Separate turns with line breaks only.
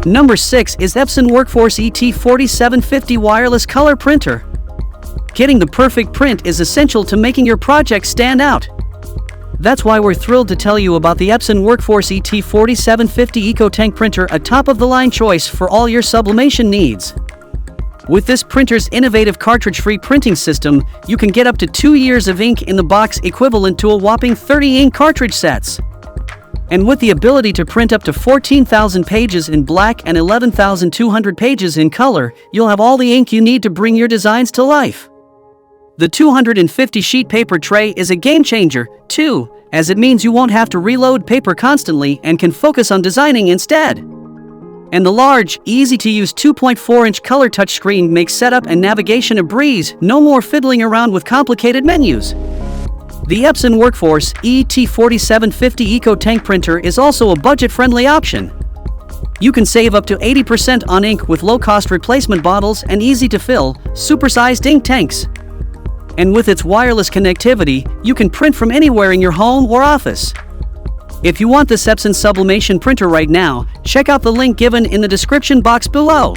Number 6 is Epson WorkForce ET-4750 wireless color printer. Getting the perfect print is essential to making your project stand out. That's why we're thrilled to tell you about the Epson WorkForce ET-4750 Ecotank printer, a top-of-the-line choice for all your sublimation needs. With this printer's innovative cartridge-free printing system, you can get up to 2 years of ink in the box, equivalent to a whopping 30 ink cartridge sets. And with the ability to print up to 14,000 pages in black and 11,200 pages in color, you'll have all the ink you need to bring your designs to life. The 250 sheet paper tray is a game changer, too, as it means you won't have to reload paper constantly and can focus on designing instead. And the large, easy-to-use 2.4-inch color touchscreen makes setup and navigation a breeze, no more fiddling around with complicated menus. The Epson WorkForce ET-4750 Ecotank printer is also a budget-friendly option. You can save up to 80% on ink with low-cost replacement bottles and easy-to-fill, supersized ink tanks. And with its wireless connectivity, you can print from anywhere in your home or office. If you want this Epson sublimation printer right now, check out the link given in the description box below.